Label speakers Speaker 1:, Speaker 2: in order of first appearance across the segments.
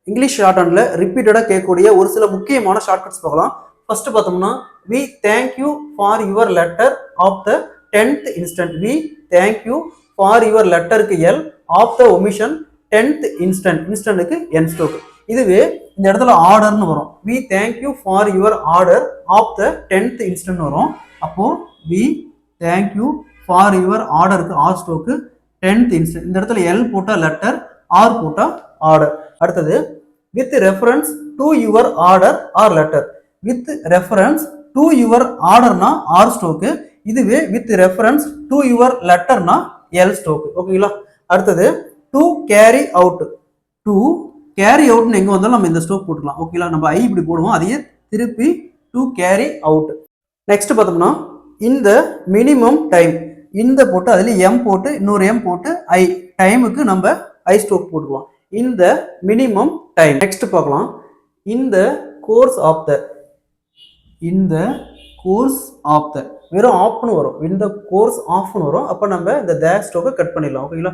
Speaker 1: English short ஹேண்ட்ல ரிப்பீட்டடா கேட்கக்கூடிய ஒரு சில முக்கியமான ஷார்ட்கட்ஸ் பார்க்கலாம். ஃபர்ஸ்ட் பார்த்தோம்னா we thank you for your letter of the 10th instant. we thank you for your letter க்கு L of the omission 10th instant. இன்ஸ்டன்ட்க்கு n stroke. இதுவே இந்த இடத்துல ஆர்டர்னு வரும். we thank you for your order of the 10th instant வரும். அப்போ we thank you for your order க்கு r stroke 10th instant. இந்த இடத்துல L போட்டா லெட்டர், r போட்டா ஆர்டர். அடுத்தது with reference to your order or letter. with reference to your order னா r stroke. இதுவே with reference to your letter னா l stroke. ஓகேங்களா? அடுத்தது to carry out. to carry out னு எங்க வந்தாலும் நம்ம இந்த ஸ்ட்ரோக் போட்டுக்கலாம். ஓகேங்களா? நம்ம i இப்படி போடுவோம், அதையே திருப்பி to carry out. நெக்ஸ்ட் பார்த்தோம்னா இந்த மினிமம் டைம், இந்த போட்டு அதுல m போட்டு இன்னொரு m போட்டு i டைமுக்கு நம்ம i ஸ்ட்ரோக் போட்டுக்கலாம். இந்த மினிமம் டைம். நெக்ஸ்ட் பார்க்கலாம் இந்த கோர்ஸ் ஆஃப் த. இந்த கோர்ஸ் ஆஃப் த வெறும் ஆஃப்னு வரும், இந்த கோர்ஸ் ஆஃப்னு வரும். அப்போ நம்ம இந்த த ஸ்ட்ரோக்கை கட் பண்ணிடலாம். ஓகேங்களா?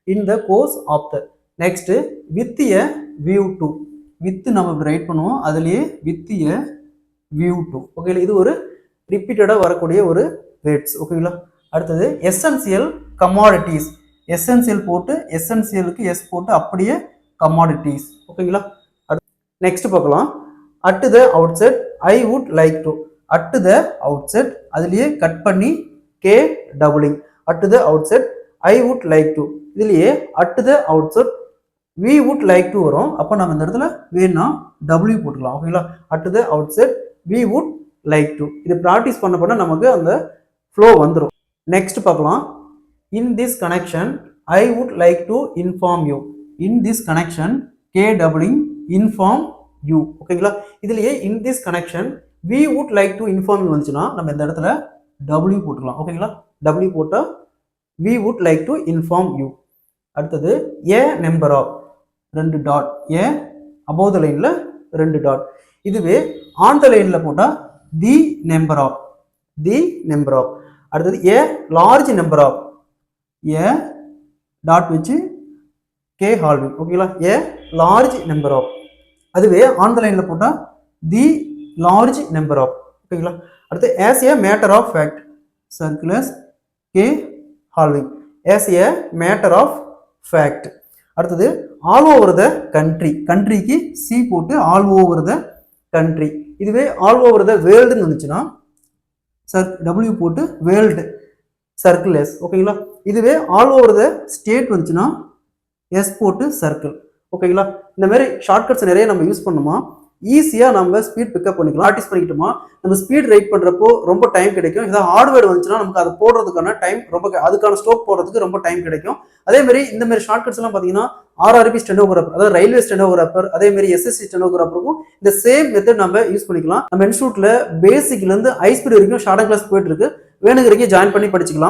Speaker 1: இந்த course of the. Next with a view to. With நம்ம இப்படி ரைட் பண்ணுவோம், அதுலேயே வித் எ வியூ டு. ஓகேங்களா? இது ஒரு ரிப்பீட்டடாக வரக்கூடிய ஒரு வேர்ட்ஸ். ஓகேங்களா? அடுத்தது எசென்சியல் கமாடிட்டிஸ். எசென்சியல் போட்டு எசென்சியலுக்கு எஸ் போட்டு அப்படியே கமாடிட்டிஸ். ஓகேங்களா? நெக்ஸ்ட் பார்க்கலாம் at the outset I would like to. At the outset அதுலேயே கட் பண்ணி கே doubling. At the outset I would like to. இதுலேயே at the outset we would like to வரும். அப்போ நம்ம இந்த இடத்துல வேணா டபிள்யூ போட்டுக்கலாம். ஓகேங்களா? At the outset we would like to. இது ப்ராக்டிஸ் பண்ண பண்ண நமக்கு அந்த ஃப்ளோ வந்துடும். நெக்ஸ்ட் பார்க்கலாம் in this connection I would like to inform you. in this connection k doubling inform you. ஓகேங்களா? இதுலயே in this connection we would like to inform you வந்துச்சுன்னா நம்ம இந்த இடத்துல w போட்டுக்கலாம். ஓகேங்களா? w போட்டா we would like to inform you. அடுத்தது a number of ரெண்டு டாட், a above the lineல ரெண்டு டாட். இதுவே on the lineல போட்டா the number of. the number of. அடுத்தது a large number of. a dot வச்சு k halving. ஓகேங்களா? a large number of. அதுவே on the லைன்ல போட்டா தி லார்ஜ் நம்பர் ஆஃப். ஓகேங்களா? அடுத்து as a matter of fact circulars k halving. as a matter of fact. அடுத்தது all over the country. கண்ட்ரிக்கு C போட்டு ஆல் ஓவர் த கண்ட்ரி. இதுவே all over the வேர்ல்டுன்னு வந்துச்சுன்னா டபிள்யூ போட்டு வேர்ல்டு சர்க்கிள் எஸ். ஓகேங்களா? இதுவே ஆல் ஓவர் த ஸ்டேட் வந்துச்சுன்னா எஸ் போட்டு சர்க்கிள். ஓகேங்களா? இந்த மாதிரி ஷார்ட்கட்ஸ் நிறைய நம்ம யூஸ் பண்ணுமா ஈஸியாக நம்ம ஸ்பீட் பிக்கப் பண்ணிக்கலாம். ப்ராக்டிஸ் பண்ணிக்கிட்டோமா நம்ம ஸ்பீட் ரைட் பண்ணுறப்போ ரொம்ப டைம் கிடைக்கும். ஏதாவது ஹார்ட்வேர் வந்துச்சுன்னா நமக்கு அதை போடுறதுக்கான டைம் ரொம்ப, அதுக்கான ஸ்டோக் போடுறதுக்கு ரொம்ப டைம் கிடைக்கும். அதே மாதிரி இந்த மாதிரி ஷார்ட்கட்ஸ் எல்லாம் பார்த்தீங்கன்னா RRB ஸ்டெனோகிராஃபர், அதாவது ரயில்வே ஸ்டெனோகிராஃபர், அதே மாதிரி SSC ஸ்டெனோகிராஃபருக்கும் இந்த சேம் மெத்தட் நம்ம யூஸ் பண்ணிக்கலாம். நம்ம இன்ஸ்டியூட்ல பேசிக்ல இருந்து ஹை ஸ்பீட் வரைக்கும் ஷார்ட் கிளாஸ் போயிட்டு இருக்கு. வேணுங்கிறீங்க ஜாயின் பண்ணி படிச்சுக்கலாம்.